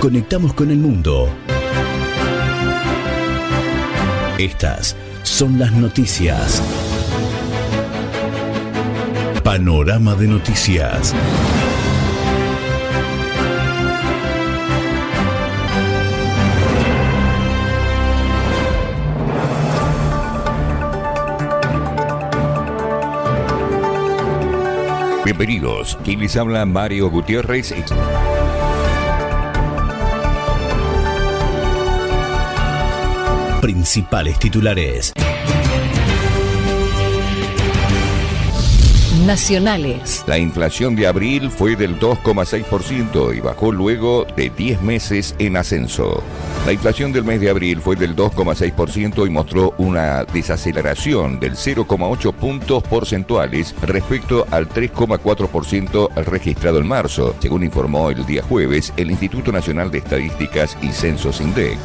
Conectamos con el mundo. Estas son las noticias. Panorama de noticias. Bienvenidos. Quien les habla, Mario Gutiérrez. Principales titulares. Nacionales. La inflación de abril fue del 2,6% y bajó luego de 10 meses en ascenso. La inflación del mes de abril fue del 2,6% y mostró una desaceleración del 0,8 puntos porcentuales respecto al 3,4% registrado en marzo, según informó el día jueves el Instituto Nacional de Estadísticas y Censos INDEC.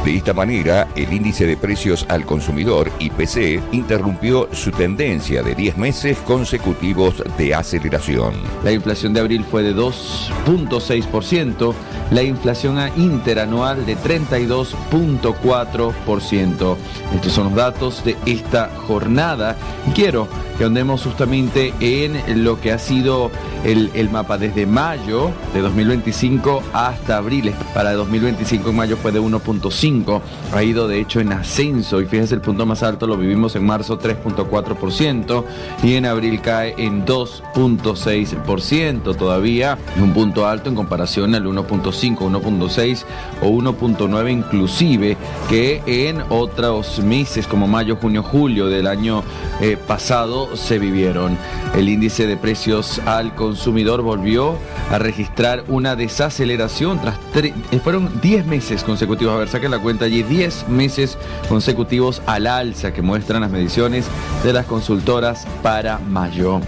De esta manera, el índice de precios al consumidor, IPC, interrumpió su tendencia de 10 meses consecutivos de aceleración. La inflación de abril fue de 2,6%, la inflación interanual de 32,4%. Estos son los datos de esta jornada. Quiero que andemos justamente en lo que ha sido el mapa desde mayo de 2025 hasta abril. Para 2025 en mayo fue de 1,5%, ha ido de hecho en ascenso y fíjense el punto más alto lo vivimos en marzo, 3,4%, y en abril cae en 2,6%, todavía es un punto alto en comparación al 1,5%, 1,6% o 1,9% inclusive, que en otros meses como mayo, junio, julio del año pasado se vivieron. El índice de precios al consumidor volvió a registrar una desaceleración tras fueron 10 meses consecutivos, a ver, saquen la cuenta allí, 10 meses consecutivos al alza que muestran las mediciones de las consultoras para mayo.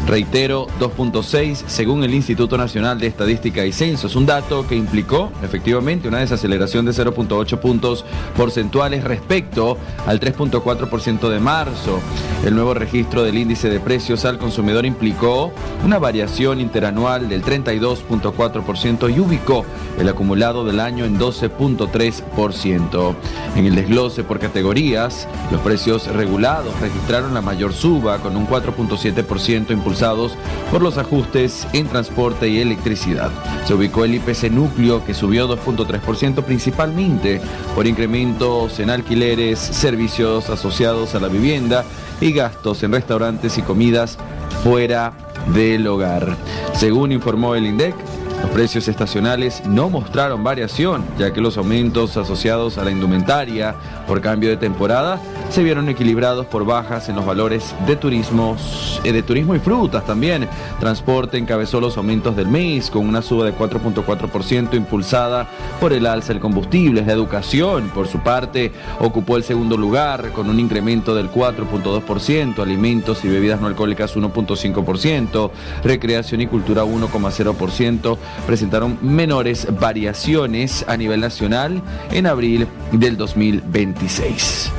Reitero, 2,6% según el Instituto Nacional de Estadística y Censos, un dato que implicó efectivamente una desaceleración de 0,8 puntos porcentuales respecto al 3,4% de marzo. El nuevo registro del índice de precios al consumidor implicó una variación interanual del 32,4% y ubicó el acumulado del año en 12,3%. En el desglose por categorías, los precios regulados registraron la mayor suba con un 4,7% impulsados por los ajustes en transporte y electricidad. Se ubicó el IPC núcleo que subió 2,3% principalmente por incrementos en alquileres, servicios asociados a la vivienda y gastos en restaurantes y comidas fuera del hogar. Según informó el INDEC, los precios estacionales no mostraron variación, ya que los aumentos asociados a la indumentaria por cambio de temporada se vieron equilibrados por bajas en los valores de turismo y frutas también. Transporte encabezó los aumentos del mes con una suba de 4,4% impulsada por el alza del combustible. La educación, por su parte, ocupó el segundo lugar con un incremento del 4,2%, alimentos y bebidas no alcohólicas 1,5%, recreación y cultura 1,0%, presentaron menores variaciones a nivel nacional en abril del 2026.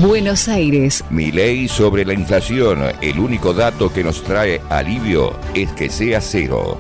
Buenos Aires. Milei sobre la inflación. El único dato que nos trae alivio es que sea cero.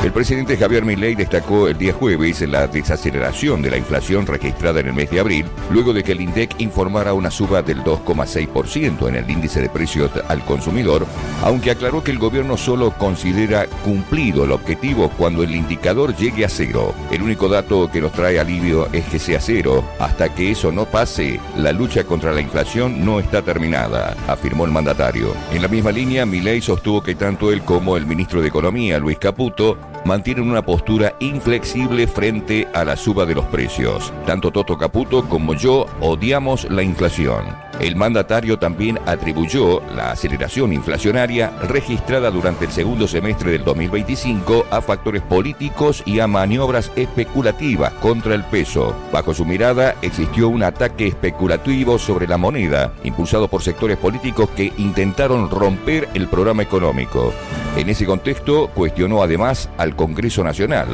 El presidente Javier Milei destacó el día jueves la desaceleración de la inflación registrada en el mes de abril, luego de que el INDEC informara una suba del 2,6% en el índice de precios al consumidor, aunque aclaró que el gobierno solo considera cumplido el objetivo cuando el indicador llegue a cero. El único dato que nos trae alivio es que sea cero. Hasta que eso no pase, la lucha contra la inflación no está terminada, afirmó el mandatario. En la misma línea, Milei sostuvo que tanto él como el ministro de Economía, Luis Caputo, mantienen una postura inflexible frente a la suba de los precios. Tanto Toto Caputo como yo odiamos la inflación. El mandatario también atribuyó la aceleración inflacionaria registrada durante el segundo semestre del 2025 a factores políticos y a maniobras especulativas contra el peso. Bajo su mirada, existió un ataque especulativo sobre la moneda, impulsado por sectores políticos que intentaron romper el programa económico. En ese contexto, cuestionó además al Congreso Nacional.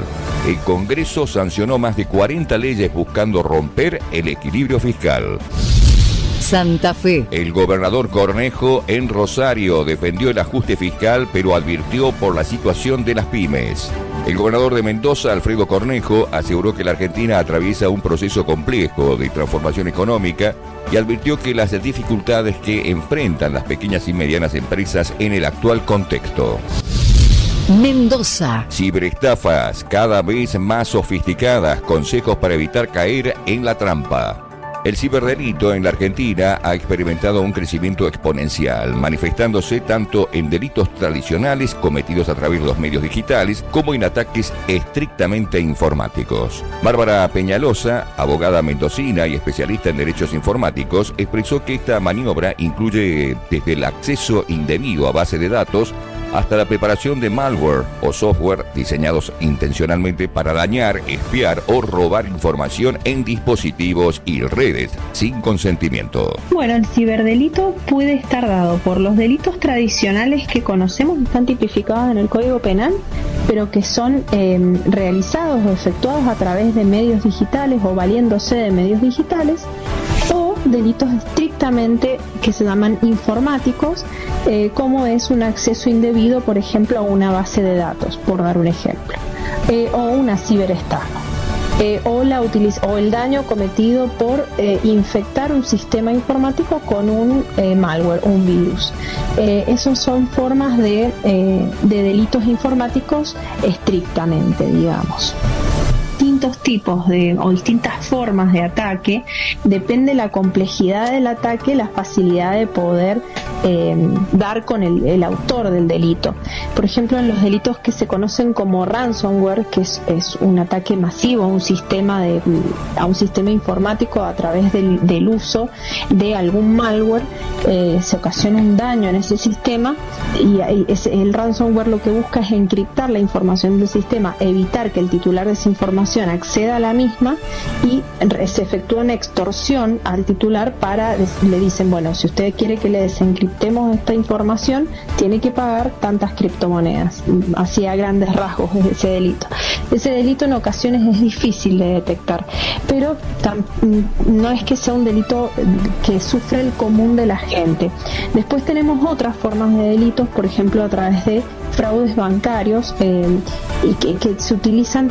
El Congreso sancionó más de 40 leyes buscando romper el equilibrio fiscal. Santa Fe. El gobernador Cornejo en Rosario defendió el ajuste fiscal, pero advirtió por la situación de las pymes. El gobernador de Mendoza, Alfredo Cornejo, aseguró que la Argentina atraviesa un proceso complejo de transformación económica y advirtió que las dificultades que enfrentan las pequeñas y medianas empresas en el actual contexto. Mendoza. Ciberestafas cada vez más sofisticadas, consejos para evitar caer en la trampa. El ciberdelito en la Argentina ha experimentado un crecimiento exponencial, manifestándose tanto en delitos tradicionales cometidos a través de los medios digitales como en ataques estrictamente informáticos. Bárbara Peñalosa, abogada mendocina y especialista en derechos informáticos, expresó que esta maniobra incluye desde el acceso indebido a base de datos hasta la preparación de malware o software diseñados intencionalmente para dañar, espiar o robar información en dispositivos y redes sin consentimiento. Bueno, el ciberdelito puede estar dado por los delitos tradicionales que conocemos, están tipificados en el Código Penal, pero que son realizados o efectuados a través de medios digitales o valiéndose de medios digitales, o delitos estrictamente que se llaman informáticos, como es un acceso indebido, por ejemplo, a una base de datos, por dar un ejemplo, o una ciberestafa, o el daño cometido por infectar un sistema informático con un malware, un virus. Esos son formas de delitos informáticos estrictamente, digamos. Distintos tipos o distintas formas de ataque, depende la complejidad del ataque, la facilidad de poder dar con el autor del delito. Por ejemplo, en los delitos que se conocen como ransomware, que es un ataque masivo a un sistema informático a través del uso de algún malware, se ocasiona un daño en ese sistema, y el ransomware lo que busca es encriptar la información del sistema, evitar que el titular de esa información acceda a la misma, y se efectúa una extorsión al titular le dicen, bueno, si usted quiere que le desencriptemos esta información, tiene que pagar tantas criptomonedas. Así a grandes rasgos es ese delito. Ese delito en ocasiones es difícil de detectar, pero no es que sea un delito que sufre el común de la gente. Después tenemos otras formas de delitos, por ejemplo, a través de fraudes bancarios, y que se utiliza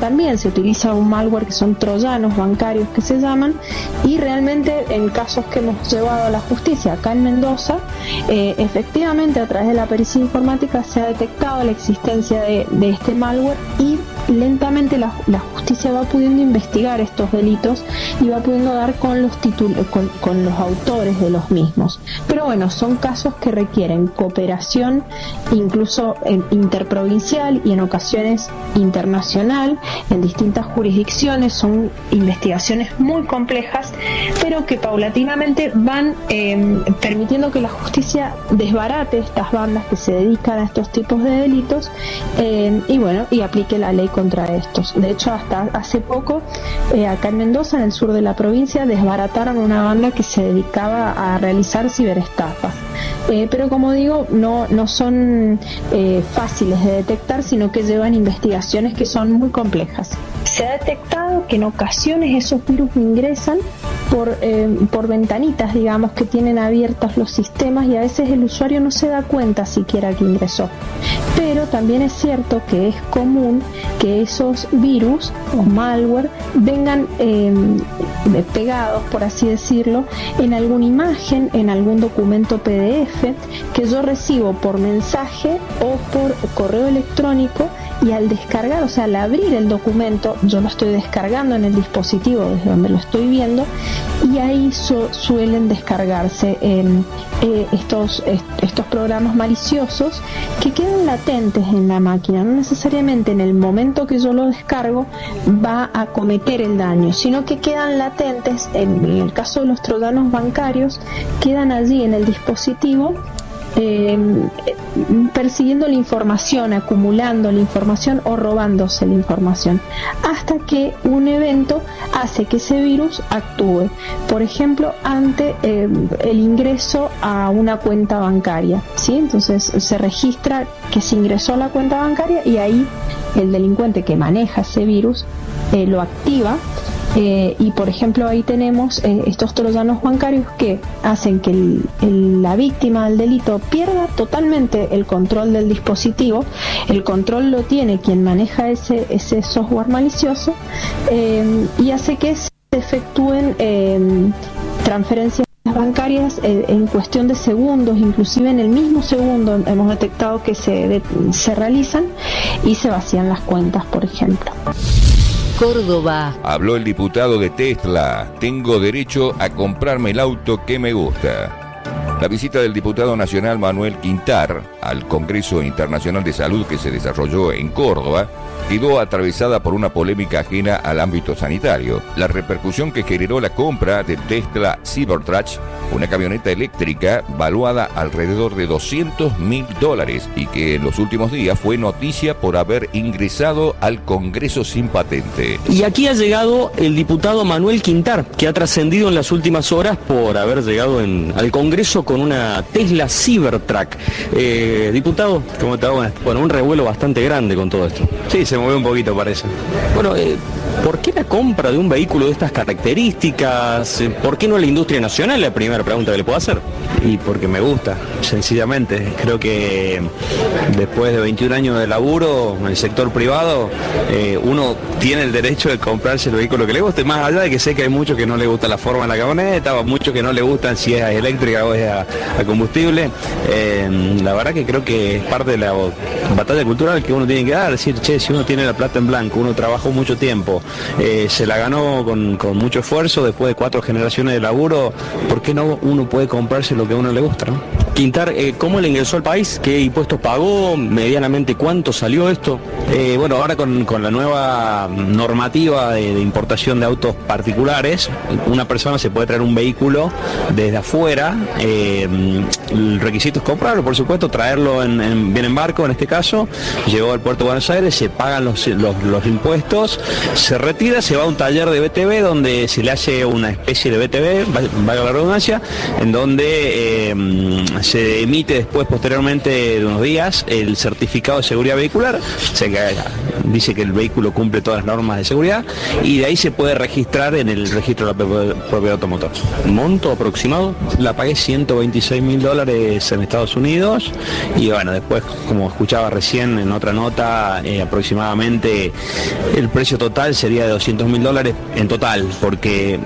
un malware que son troyanos bancarios que se llaman, y realmente en casos que hemos llevado a la justicia acá en Mendoza, efectivamente a través de la pericia informática se ha detectado la existencia de este malware, y lentamente la justicia va pudiendo investigar estos delitos y va pudiendo dar con los con los autores de los mismos. Pero bueno, son casos que requieren cooperación, incluso interprovincial y en ocasiones internacional, en distintas jurisdicciones. Son investigaciones muy complejas, pero que paulatinamente van permitiendo que la justicia desbarate estas bandas que se dedican a estos tipos de delitos, y aplique la ley contra estos. De hecho, hasta hace poco, acá en Mendoza, en el sur de la provincia, desbarataron una banda que se dedicaba a realizar ciberestafas. Pero como digo, no son fáciles de detectar, sino que llevan investigaciones que son muy complejas. Se ha detectado que en ocasiones esos virus ingresan por ventanitas, digamos, que tienen abiertas los sistemas, y a veces el usuario no se da cuenta siquiera que ingresó. Pero también es cierto que es común que esos virus o malware vengan pegados, por así decirlo, en alguna imagen, en algún documento PDF que yo recibo por mensaje o por correo electrónico, y al descargar, o sea, al abrir el documento, yo lo estoy descargando en el dispositivo desde donde lo estoy viendo, y ahí suelen descargarse estos programas maliciosos que quedan latentes en la máquina. No necesariamente en el momento que yo lo descargo va a cometer el daño, sino que quedan latentes. En el caso de los troyanos bancarios, quedan allí en el dispositivo, persiguiendo la información, acumulando la información o robándose la información, hasta que un evento hace que ese virus actúe, por ejemplo, ante el ingreso a una cuenta bancaria, ¿sí? Entonces se registra que se ingresó a la cuenta bancaria, y ahí el delincuente que maneja ese virus lo activa, Y por ejemplo ahí tenemos estos troyanos bancarios que hacen que la víctima del delito pierda totalmente el control del dispositivo. El control lo tiene quien maneja ese software malicioso, y hace que se efectúen transferencias bancarias en cuestión de segundos, inclusive en el mismo segundo hemos detectado que se realizan y se vacían las cuentas, por ejemplo. Córdoba. Habló el diputado de Tesla. Tengo derecho a comprarme el auto que me gusta. La visita del diputado nacional Manuel Quintar al Congreso Internacional de Salud que se desarrolló en Córdoba quedó atravesada por una polémica ajena al ámbito sanitario. La repercusión que generó la compra de Tesla Cybertruck, una camioneta eléctrica valuada alrededor de $200.000 y que en los últimos días fue noticia por haber ingresado al Congreso sin patente. Y aquí ha llegado el diputado Manuel Quintar, que ha trascendido en las últimas horas por haber llegado al Congreso con una Tesla Cybertruck. Diputado, ¿cómo te va? Bueno, un revuelo bastante grande con todo esto. Sí, se movió un poquito, parece. Bueno, ¿por qué la compra de un vehículo de estas características? ¿Por qué no la industria nacional? La primera pregunta que le puedo hacer. Y porque me gusta, sencillamente. Creo que después de 21 años de laburo en el sector privado, uno tiene el derecho de comprarse el vehículo que le guste, más allá de que sé que hay muchos que no le gusta la forma de la camioneta, o muchos que no le gustan si es eléctrica o es a combustible. La verdad que creo que es parte de la batalla cultural que uno tiene que dar, decir, che, si uno tiene la plata en blanco, uno trabajó mucho tiempo, se la ganó con mucho esfuerzo, después de 4 generaciones de laburo, ¿por qué no uno puede comprarse lo que a uno le gusta, no? Quintar, ¿cómo le ingresó al país? ¿Qué impuestos pagó? ¿Medianamente cuánto salió esto? Bueno, ahora con la nueva normativa de importación de autos particulares, una persona se puede traer un vehículo desde afuera, el requisito es comprarlo, por supuesto, traerlo bien en barco en este caso, llegó al puerto de Buenos Aires, se pagan los impuestos, se retira, se va a un taller de BTV donde se le hace una especie de BTV, valga la redundancia, en donde se emite después, posteriormente de unos días, el certificado de seguridad vehicular, dice que el vehículo cumple todas las normas de seguridad y de ahí se puede registrar en el registro de la propiedad automotor. ¿Monto aproximado? La pagué $126.000 en Estados Unidos y bueno, después, como escuchaba recién en otra nota, aproximadamente el precio total sería de $200.000 en total, porque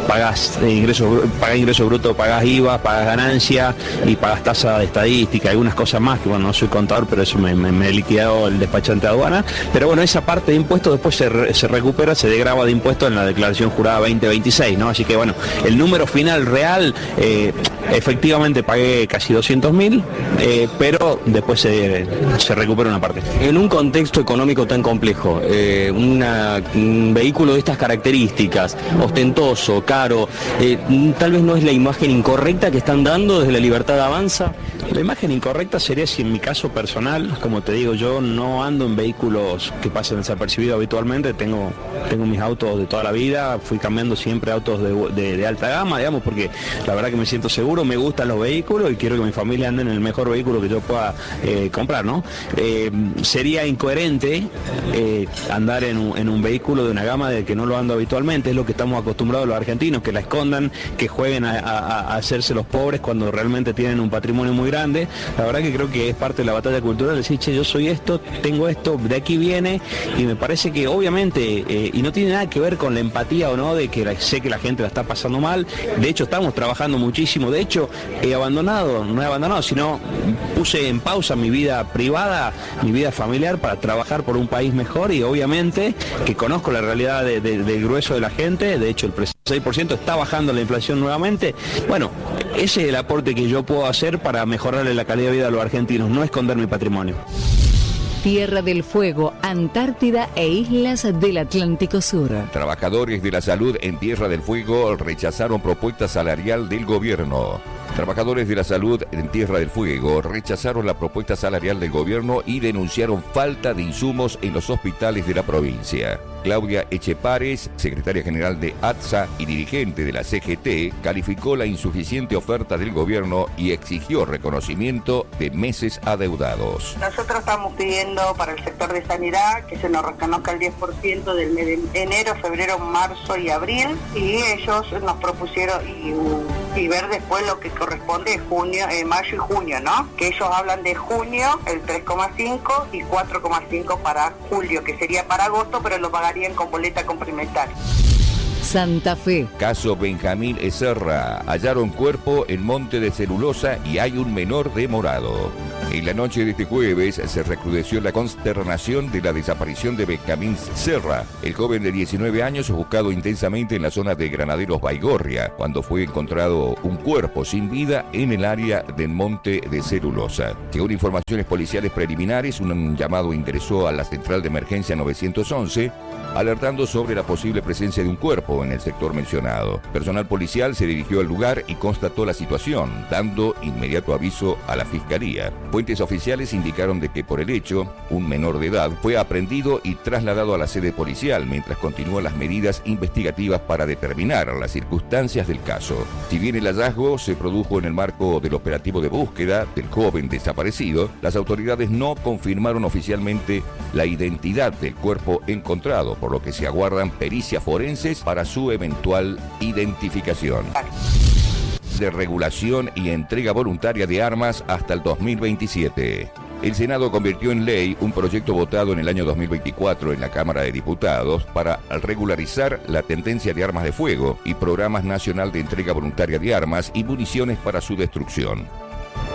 pagás ingreso bruto, pagás IVA, pagás ganancia y pagás tasa de estadística, algunas cosas más, que bueno, no soy contador, pero eso me liquidó el despachante de aduana, pero bueno, esa parte de impuestos después se recupera, se degrava de impuestos en la declaración jurada 2026, ¿no? Así que bueno, el número final real, efectivamente pagué casi $200.000, pero después se recupera una parte. En un contexto económico tan complejo, un vehículo de estas características, ostentoso, caro, tal vez no es la imagen incorrecta que están dando desde La Libertad Avanza. La imagen incorrecta sería si en mi caso personal, como te digo, yo no ando en vehículos que pasen desapercibidos habitualmente, tengo mis autos de toda la vida, fui cambiando siempre autos de alta gama, digamos, porque la verdad que me siento seguro, me gustan los vehículos y quiero que mi familia ande en el mejor vehículo que yo pueda comprar, ¿no? Sería incoherente andar en un vehículo de una gama de que no lo ando habitualmente, es lo que estamos acostumbrados los argentinos, que la escondan, que jueguen a hacerse los pobres cuando realmente tienen un patrimonio muy grande. La verdad que creo que es parte de la batalla cultural, decir, che, yo soy esto, tengo esto, de aquí viene, y me parece que obviamente, y no tiene nada que ver con la empatía o no, de que sé que la gente la está pasando mal, de hecho estamos trabajando muchísimo, de hecho no he abandonado, sino puse en pausa mi vida privada, mi vida familiar para trabajar por un país mejor y obviamente que conozco la realidad del grueso de la gente, de hecho el 6% está bajando la inflación nuevamente. Bueno, ese es el aporte que yo puedo hacer para mejorarle la calidad de vida a los argentinos, no esconder mi patrimonio. Tierra del Fuego, Antártida e islas del Atlántico Sur. Trabajadores de la salud en Tierra del Fuego rechazaron propuesta salarial del gobierno. Trabajadores de la salud en Tierra del Fuego rechazaron la propuesta salarial del gobierno y denunciaron falta de insumos en los hospitales de la provincia. Claudia Echepares, secretaria general de ATSA y dirigente de la CGT, calificó la insuficiente oferta del gobierno y exigió reconocimiento de meses adeudados. Nosotros estamos pidiendo para el sector de sanidad que se nos reconozca el 10% del mes de enero, febrero, marzo y abril, y ellos nos propusieron y ver después lo que corresponde junio, mayo y junio, ¿no? Que ellos hablan de junio el 3,5 y 4,5 para julio, que sería para agosto, pero lo pagarían con boleta complementaria. Santa Fe. Caso Benjamín Ezerra. Hallaron cuerpo en Monte de Celulosa y hay un menor demorado. En la noche de este jueves se recrudeció la consternación de la desaparición de Benjamín Ezerra, el joven de 19 años buscado intensamente en la zona de Granaderos Baigorria, cuando fue encontrado un cuerpo sin vida en el área del Monte de Celulosa. Según informaciones policiales preliminares, un llamado ingresó a la central de emergencia 911, alertando sobre la posible presencia de un cuerpo en el sector mencionado. Personal policial se dirigió al lugar y constató la situación, dando inmediato aviso a la fiscalía. Fuentes oficiales indicaron de que por el hecho, un menor de edad fue aprehendido y trasladado a la sede policial mientras continúan las medidas investigativas para determinar las circunstancias del caso. Si bien el hallazgo se produjo en el marco del operativo de búsqueda del joven desaparecido, las autoridades no confirmaron oficialmente la identidad del cuerpo encontrado, por lo que se aguardan pericias forenses para su eventual identificación. De regulación y entrega voluntaria de armas hasta el 2027. El Senado convirtió en ley un proyecto votado en el año 2024 en la Cámara de Diputados para regularizar la tendencia de armas de fuego y programas nacional de entrega voluntaria de armas y municiones para su destrucción.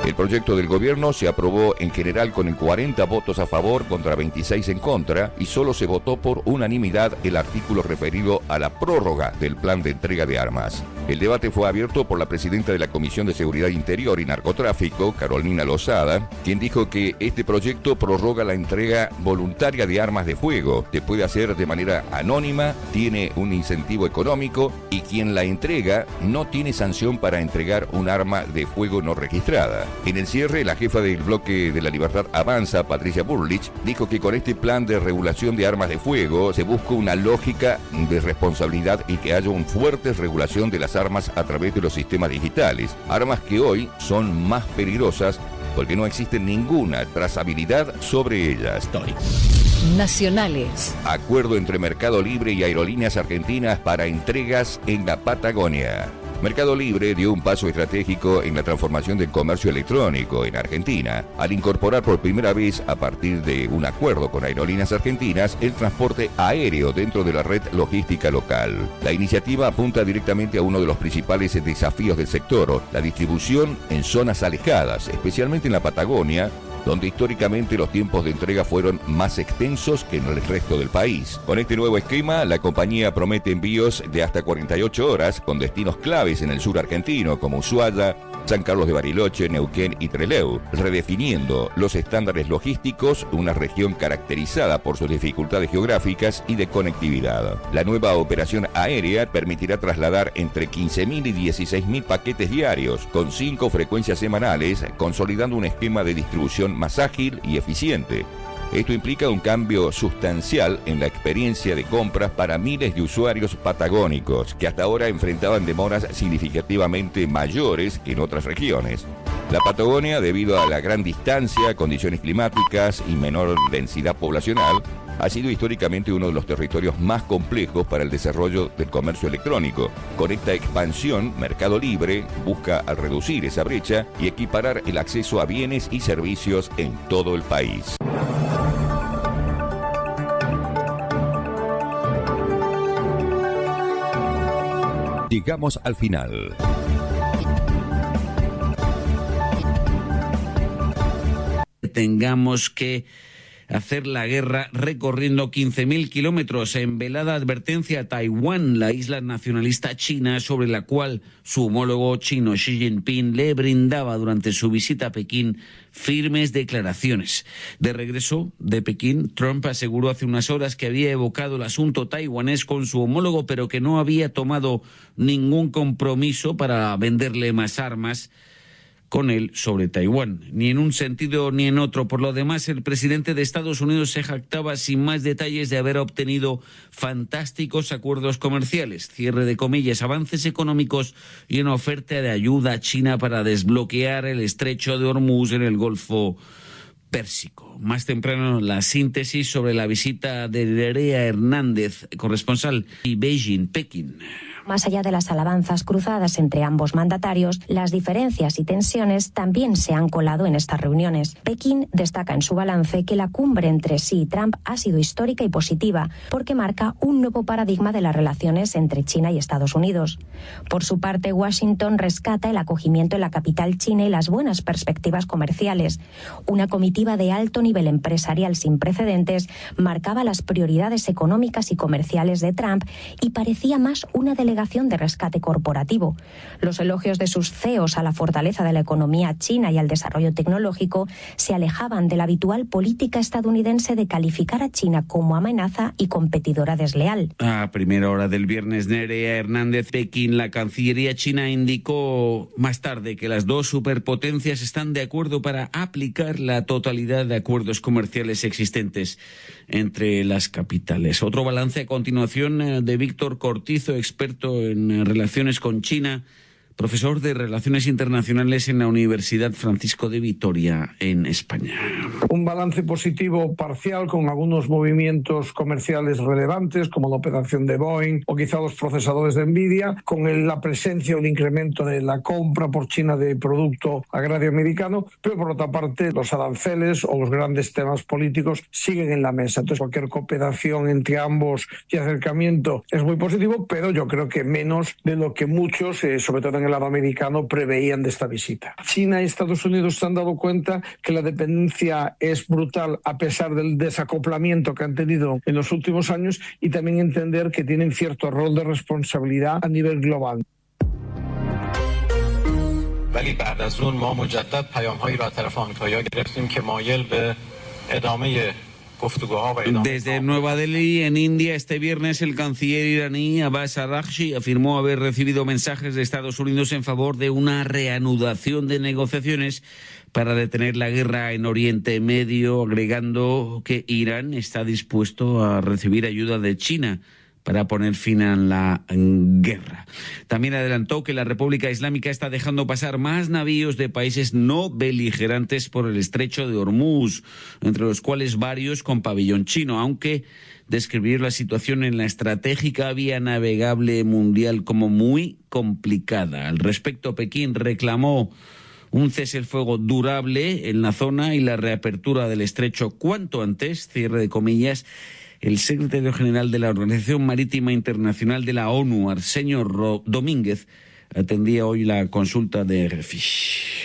El proyecto del gobierno se aprobó en general con 40 votos a favor contra 26 en contra y solo se votó por unanimidad el artículo referido a la prórroga del plan de entrega de armas. El debate fue abierto por la presidenta de la Comisión de Seguridad Interior y Narcotráfico, Carolina Lozada, quien dijo que este proyecto prorroga la entrega voluntaria de armas de fuego, se puede hacer de manera anónima, tiene un incentivo económico y quien la entrega no tiene sanción para entregar un arma de fuego no registrada. En el cierre, la jefa del bloque de la Libertad Avanza, Patricia Bullrich, dijo que con este plan de regulación de armas de fuego se busca una lógica de responsabilidad y que haya una fuerte regulación de las armas a través de los sistemas digitales. Armas que hoy son más peligrosas porque no existe ninguna trazabilidad sobre ellas. Nacionales. Acuerdo entre Mercado Libre y Aerolíneas Argentinas para entregas en la Patagonia. Mercado Libre dio un paso estratégico en la transformación del comercio electrónico en Argentina, al incorporar por primera vez, a partir de un acuerdo con Aerolíneas Argentinas, el transporte aéreo dentro de la red logística local. La iniciativa apunta directamente a uno de los principales desafíos del sector, la distribución en zonas alejadas, especialmente en la Patagonia, donde históricamente los tiempos de entrega fueron más extensos que en el resto del país. Con este nuevo esquema, la compañía promete envíos de hasta 48 horas con destinos claves en el sur argentino como Ushuaia, San Carlos de Bariloche, Neuquén y Trelew, redefiniendo los estándares logísticos, una región caracterizada por sus dificultades geográficas y de conectividad. La nueva operación aérea permitirá trasladar entre 15.000 y 16.000 paquetes diarios, con 5 frecuencias semanales, consolidando un esquema de distribución más ágil y eficiente. Esto implica un cambio sustancial en la experiencia de compras para miles de usuarios patagónicos que hasta ahora enfrentaban demoras significativamente mayores que en otras regiones. La Patagonia, debido a la gran distancia, condiciones climáticas y menor densidad poblacional, ha sido históricamente uno de los territorios más complejos para el desarrollo del comercio electrónico. Con esta expansión, Mercado Libre busca al reducir esa brecha y equiparar el acceso a bienes y servicios en todo el país. Llegamos al final. Tengamos que hacer la guerra recorriendo 15.000 kilómetros en velada advertencia a Taiwán, la isla nacionalista china sobre la cual su homólogo chino Xi Jinping le brindaba durante su visita a Pekín firmes declaraciones. De regreso de Pekín, Trump aseguró hace unas horas que había evocado el asunto taiwanés con su homólogo, pero que no había tomado ningún compromiso para venderle más armas con él sobre Taiwán, ni en un sentido ni en otro. Por lo demás, el presidente de Estados Unidos se jactaba sin más detalles de haber obtenido fantásticos acuerdos comerciales, cierre de comillas, avances económicos y una oferta de ayuda a China para desbloquear el estrecho de Hormuz en el Golfo Pérsico. Más temprano, la síntesis sobre la visita de Nerea Hernández, corresponsal y Beijing-Pekín. Más allá de las alabanzas cruzadas entre ambos mandatarios, las diferencias y tensiones también se han colado en estas reuniones. Pekín destaca en su balance que la cumbre entre Xi y Trump ha sido histórica y positiva, porque marca un nuevo paradigma de las relaciones entre China y Estados Unidos. Por su parte, Washington rescata el acogimiento en la capital china y las buenas perspectivas comerciales. Una comitiva de alto nivel empresarial sin precedentes marcaba las prioridades económicas y comerciales de Trump y parecía más una delegación de rescate corporativo. Los elogios de sus CEOs a la fortaleza de la economía china y al desarrollo tecnológico se alejaban de la habitual política estadounidense de calificar a China como amenaza y competidora desleal. A primera hora del viernes, Nerea Hernández, Pekín, la Cancillería china indicó más tarde que las dos superpotencias están de acuerdo para aplicar la totalidad de acuerdos comerciales existentes entre las capitales. Otro balance a continuación de Víctor Cortizo, experto en relaciones con China, profesor de Relaciones Internacionales en la Universidad Francisco de Vitoria, en España. Un balance positivo parcial con algunos movimientos comerciales relevantes, como la operación de Boeing o quizá los procesadores de Nvidia, con la presencia o el incremento de la compra por China de producto agrario americano, pero por otra parte los aranceles o los grandes temas políticos siguen en la mesa. Entonces cualquier cooperación entre ambos y acercamiento es muy positivo, pero yo creo que menos de lo que muchos, sobre todo en el lado americano, preveían de esta visita. China y Estados Unidos se han dado cuenta que la dependencia es brutal a pesar del desacoplamiento que han tenido en los últimos años, y también entender que tienen cierto rol de responsabilidad a nivel global. ولی بعد از اون ما مجدد پیام‌هایی را از طرف آمریکایی‌ها گرفتیم که مایل به ادامه Desde Nueva Delhi, en India, este viernes el canciller iraní Abbas Araghchi afirmó haber recibido mensajes de Estados Unidos en favor de una reanudación de negociaciones para detener la guerra en Oriente Medio, agregando que Irán está dispuesto a recibir ayuda de China para poner fin a la guerra. También adelantó que la República Islámica está dejando pasar más navíos de países no beligerantes por el estrecho de Hormuz, entre los cuales varios con pabellón chino, aunque describió la situación en la estratégica vía navegable mundial como muy complicada. Al respecto, Pekín reclamó un cese el fuego durable en la zona y la reapertura del estrecho cuanto antes, cierre de comillas. El secretario general de la Organización Marítima Internacional de la ONU, Arsenio Domínguez, atendía hoy la consulta de RFI.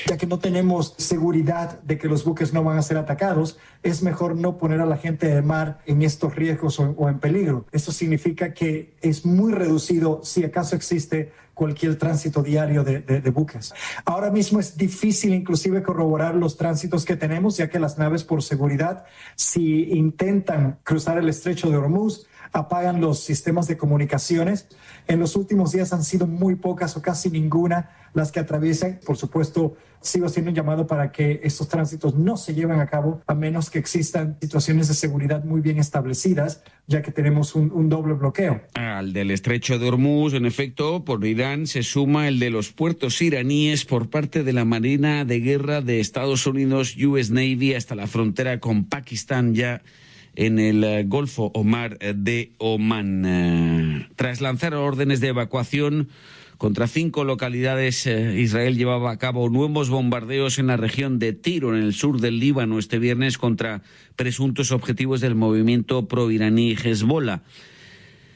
Ya que no tenemos seguridad de que los buques no van a ser atacados, es mejor no poner a la gente del mar en estos riesgos o en peligro. Eso significa que es muy reducido, si acaso existe, cualquier tránsito diario de buques. Ahora mismo es difícil inclusive corroborar los tránsitos que tenemos, ya que las naves, por seguridad, si intentan cruzar el estrecho de Hormuz, apagan los sistemas de comunicaciones. En los últimos días han sido muy pocas o casi ninguna las que atraviesan. Por supuesto, sigo haciendo un llamado para que estos tránsitos no se lleven a cabo a menos que existan situaciones de seguridad muy bien establecidas, ya que tenemos un doble bloqueo. Al del estrecho de Hormuz, en efecto, por Irán se suma el de los puertos iraníes por parte de la Marina de Guerra de Estados Unidos, US Navy, hasta la frontera con Pakistán, ya en el Golfo Omar de Omán. Tras lanzar órdenes de evacuación contra 5 localidades, Israel llevaba a cabo nuevos bombardeos en la región de Tiro, en el sur del Líbano, este viernes contra presuntos objetivos del movimiento pro-iraní Hezbollah.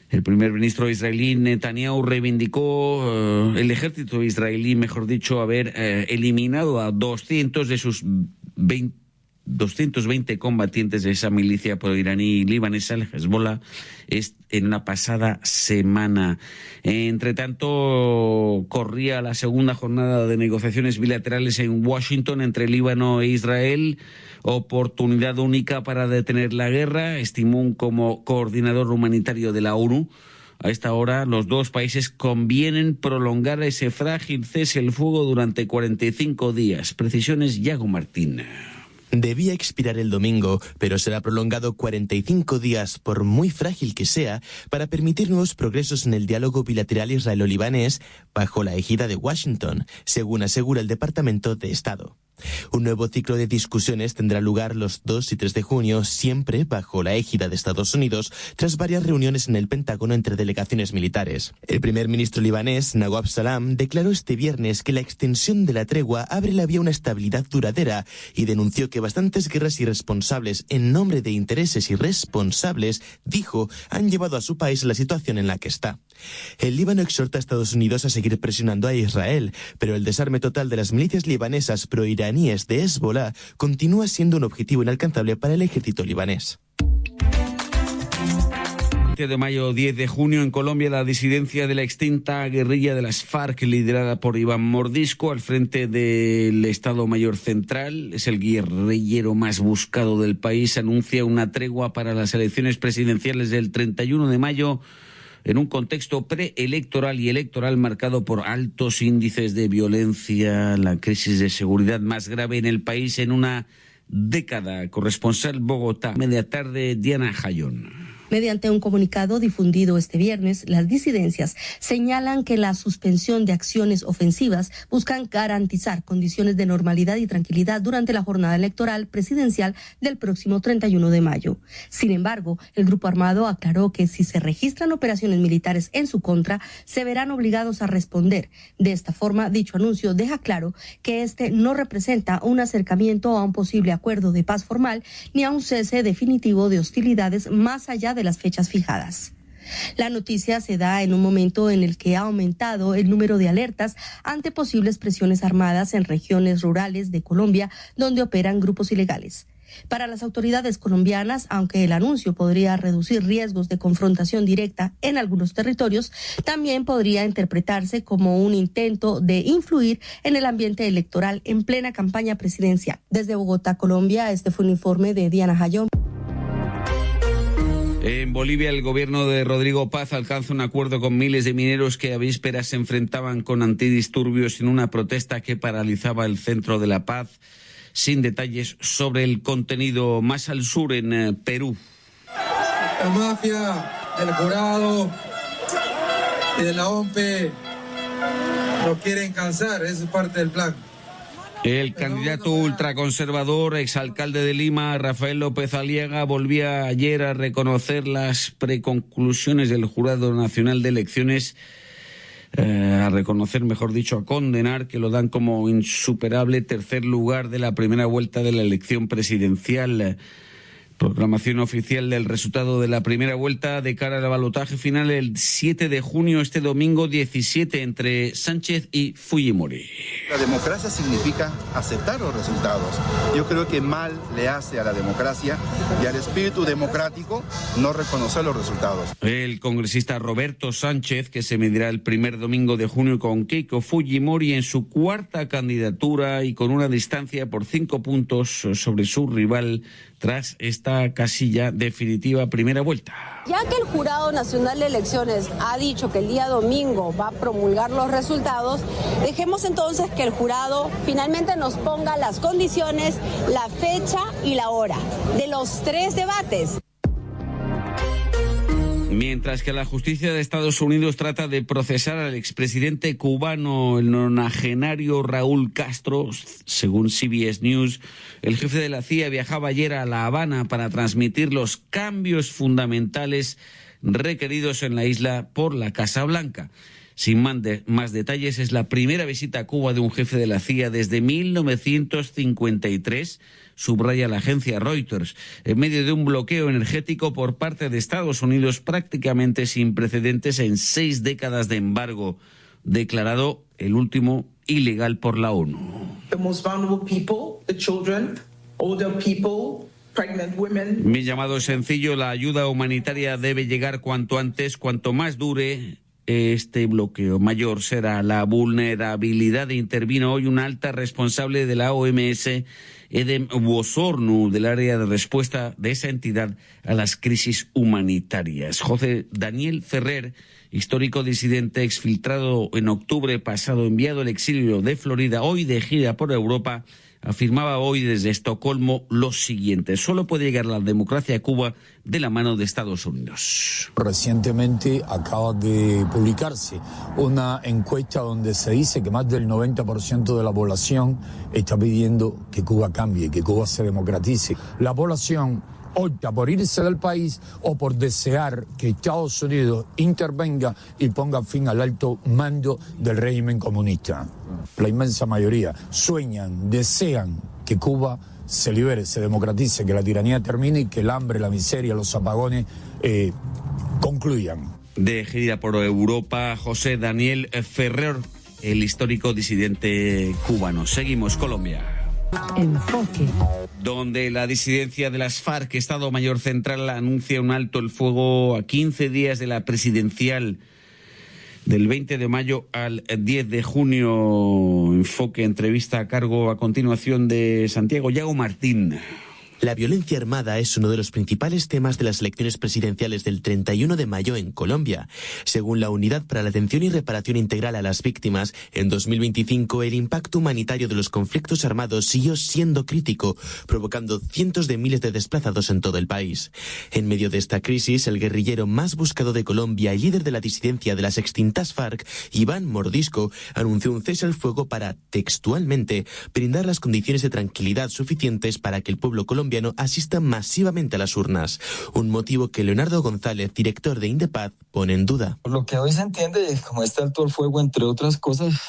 El primer ministro israelí Netanyahu reivindicó el ejército israelí, mejor dicho, haber eliminado a 200 de sus 220 combatientes de esa milicia pro-iraní libanesa, el Hezbollah, en la pasada semana. Entre tanto, corría la segunda jornada de negociaciones bilaterales en Washington entre Líbano e Israel, oportunidad única para detener la guerra, estimó como coordinador humanitario de la ONU, A esta hora, los dos países convienen prolongar ese frágil cese el fuego durante 45 días. Precisiones, Yago Martín. Debía expirar el domingo, pero será prolongado 45 días, por muy frágil que sea, para permitir nuevos progresos en el diálogo bilateral israelo-libanés bajo la égida de Washington, según asegura el Departamento de Estado. Un nuevo ciclo de discusiones tendrá lugar los 2 y 3 de junio, siempre bajo la égida de Estados Unidos, tras varias reuniones en el Pentágono entre delegaciones militares. El primer ministro libanés, Nawaf Salam, declaró este viernes que la extensión de la tregua abre la vía a una estabilidad duradera y denunció que bastantes guerras irresponsables en nombre de intereses irresponsables, dijo, han llevado a su país a la situación en la que está. El Líbano exhorta a Estados Unidos a seguir presionando a Israel, pero el desarme total de las milicias libanesas proiraníes de Hezbollah continúa siendo un objetivo inalcanzable para el ejército libanés. De mayo, 10 de junio, en Colombia, la disidencia de la extinta guerrilla de las FARC, liderada por Iván Mordisco, al frente del Estado Mayor Central, es el guerrillero más buscado del país, anuncia una tregua para las elecciones presidenciales del 31 de mayo, en un contexto preelectoral y electoral marcado por altos índices de violencia, la crisis de seguridad más grave en el país en una década. Corresponsal Bogotá, media tarde, Diana Jayón. Mediante un comunicado difundido este viernes, las disidencias señalan que la suspensión de acciones ofensivas buscan garantizar condiciones de normalidad y tranquilidad durante la jornada electoral presidencial del próximo 31 de mayo. Sin embargo, el grupo armado aclaró que si se registran operaciones militares en su contra, se verán obligados a responder. De esta forma, dicho anuncio deja claro que este no representa un acercamiento a un posible acuerdo de paz formal ni a un cese definitivo de hostilidades más allá de las fechas fijadas. La noticia se da en un momento en el que ha aumentado el número de alertas ante posibles presiones armadas en regiones rurales de Colombia donde operan grupos ilegales. Para las autoridades colombianas, aunque el anuncio podría reducir riesgos de confrontación directa en algunos territorios, también podría interpretarse como un intento de influir en el ambiente electoral en plena campaña presidencial. Desde Bogotá, Colombia, este fue un informe de Diana Jayón. En Bolivia, el gobierno de Rodrigo Paz alcanza un acuerdo con miles de mineros que a vísperas se enfrentaban con antidisturbios en una protesta que paralizaba el centro de La Paz, sin detalles sobre el contenido. Más al sur, en Perú. La mafia del jurado y de la OMPE no quieren cansar, eso es parte del plan. El candidato ultraconservador, exalcalde de Lima, Rafael López Aliaga, volvía ayer a reconocer las preconclusiones del Jurado Nacional de Elecciones, a condenar que lo dan como insuperable tercer lugar de la primera vuelta de la elección presidencial. Proclamación oficial del resultado de la primera vuelta de cara al balotaje final el 7 de junio, este domingo 17, entre Sánchez y Fujimori. La democracia significa aceptar los resultados. Yo creo que mal le hace a la democracia y al espíritu democrático no reconocer los resultados. El congresista Roberto Sánchez, que se medirá el primer domingo de junio con Keiko Fujimori en su cuarta candidatura y con una distancia por 5 puntos sobre su rival tras esta casilla definitiva primera vuelta. Ya que el Jurado Nacional de Elecciones ha dicho que el día domingo va a promulgar los resultados, dejemos entonces que el jurado finalmente nos ponga las condiciones, la fecha y la hora de los 3 debates. Mientras que la justicia de Estados Unidos trata de procesar al expresidente cubano, el nonagenario Raúl Castro, según CBS News, el jefe de la CIA viajaba ayer a La Habana para transmitir los cambios fundamentales requeridos en la isla por la Casa Blanca. Sin más detalles, es la primera visita a Cuba de un jefe de la CIA desde 1953, subraya la agencia Reuters, en medio de un bloqueo energético por parte de Estados Unidos prácticamente sin precedentes en 6 décadas de embargo, declarado el último ilegal por la ONU. The most vulnerable people, the children, older people, pregnant women. Mi llamado es sencillo: la ayuda humanitaria debe llegar cuanto antes, cuanto más dure este bloqueo mayor será la vulnerabilidad. Intervino hoy una alta responsable de la OMS, Edem Wosornu, del área de respuesta de esa entidad a las crisis humanitarias. José Daniel Ferrer, histórico disidente exfiltrado en octubre pasado, enviado al exilio de Florida, hoy de gira por Europa, afirmaba hoy desde Estocolmo lo siguiente: solo puede llegar la democracia a Cuba de la mano de Estados Unidos. Recientemente acaba de publicarse una encuesta donde se dice que más del 90% de la población está pidiendo que Cuba cambie, que Cuba se democratice. La población opta por irse del país o por desear que Estados Unidos intervenga y ponga fin al alto mando del régimen comunista. La inmensa mayoría sueñan, desean que Cuba se libere, se democratice, que la tiranía termine y que el hambre, la miseria, los apagones concluyan. De gira por Europa, José Daniel Ferrer, el histórico disidente cubano. Seguimos, Colombia. Enfoque. Donde la disidencia de las FARC, Estado Mayor Central, anuncia un alto el fuego a 15 días de la presidencial, del 20 de mayo al 10 de junio. Enfoque, entrevista a cargo a continuación de Santiago Yago Martín. La violencia armada es uno de los principales temas de las elecciones presidenciales del 31 de mayo en Colombia. Según la Unidad para la Atención y Reparación Integral a las Víctimas, en 2025 el impacto humanitario de los conflictos armados siguió siendo crítico, provocando cientos de miles de desplazados en todo el país. En medio de esta crisis, el guerrillero más buscado de Colombia y líder de la disidencia de las extintas FARC, Iván Mordisco, anunció un cese al fuego para, textualmente, brindar las condiciones de tranquilidad suficientes para que el pueblo colombiano asista masivamente a las urnas, un motivo que Leonardo González, director de Indepaz, pone en duda. Lo que hoy se entiende como este alto al fuego, entre otras cosas,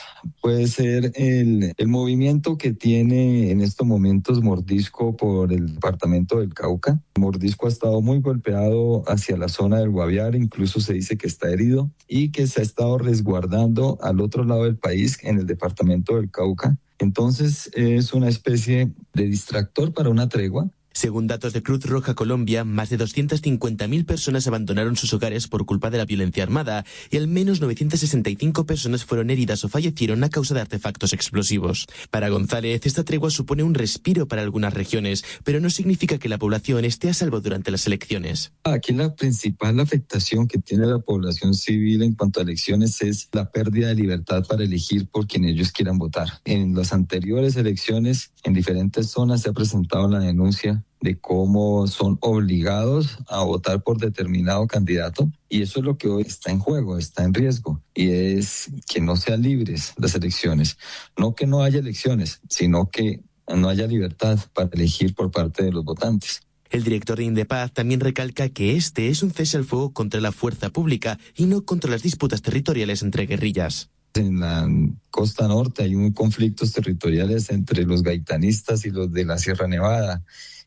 puede ser el movimiento que tiene en estos momentos Mordisco por el departamento del Cauca. Mordisco ha estado muy golpeado hacia la zona del Guaviare, incluso se dice que está herido y que se ha estado resguardando al otro lado del país, en el departamento del Cauca. Entonces es una especie de distractor para una tregua. Según datos de Cruz Roja Colombia, más de 250.000 personas abandonaron sus hogares por culpa de la violencia armada y al menos 965 personas fueron heridas o fallecieron a causa de artefactos explosivos. Para González, esta tregua supone un respiro para algunas regiones, pero no significa que la población esté a salvo durante las elecciones. Aquí la principal afectación que tiene la población civil en cuanto a elecciones es la pérdida de libertad para elegir por quien ellos quieran votar. En las anteriores elecciones, en diferentes zonas se ha presentado la denuncia de cómo son obligados a votar por determinado candidato, y eso es lo que hoy está en juego, está en riesgo, y es que no sean libres las elecciones, no que no haya elecciones, sino que no haya libertad para elegir por parte de los votantes. El director de Indepaz también recalca que este es un cese al fuego contra la fuerza pública y no contra las disputas territoriales entre guerrillas. En la costa norte hay conflictos territoriales entre los gaitanistas y los de la Sierra Nevada.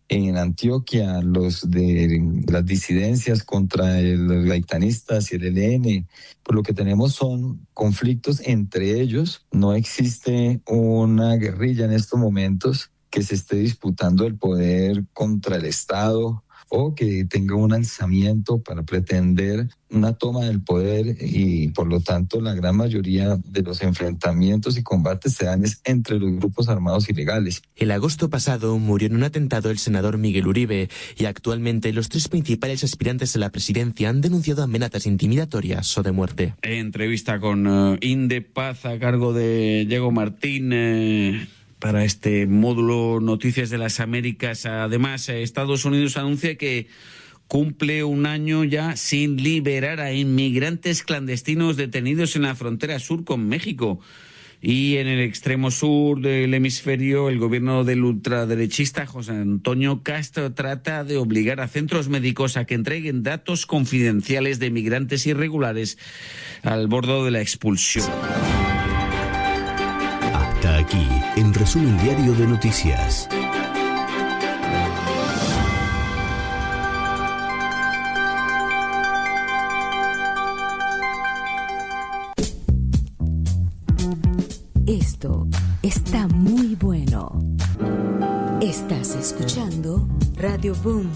En Antioquia, los de las disidencias contra los gaitanistas y el ELN. Por lo que tenemos son conflictos entre ellos. No existe una guerrilla en estos momentos que se esté disputando el poder contra el Estado o que tenga un alzamiento para pretender una toma del poder, y por lo tanto la gran mayoría de los enfrentamientos y combates se dan entre los grupos armados ilegales. El agosto pasado murió en un atentado el senador Miguel Uribe y actualmente los tres principales aspirantes a la presidencia han denunciado amenazas intimidatorias o de muerte. Entrevista con Indepaz a cargo de Diego Martín. Para este módulo Noticias de las Américas. Además, Estados Unidos anuncia que cumple un año ya sin liberar a inmigrantes clandestinos detenidos en la frontera sur con México. Y en el extremo sur del hemisferio, el gobierno del ultraderechista José Antonio Castro trata de obligar a centros médicos a que entreguen datos confidenciales de migrantes irregulares al borde de la expulsión. Hasta aquí, en resumen diario de noticias. Esto está muy bueno. Estás escuchando Radio Boom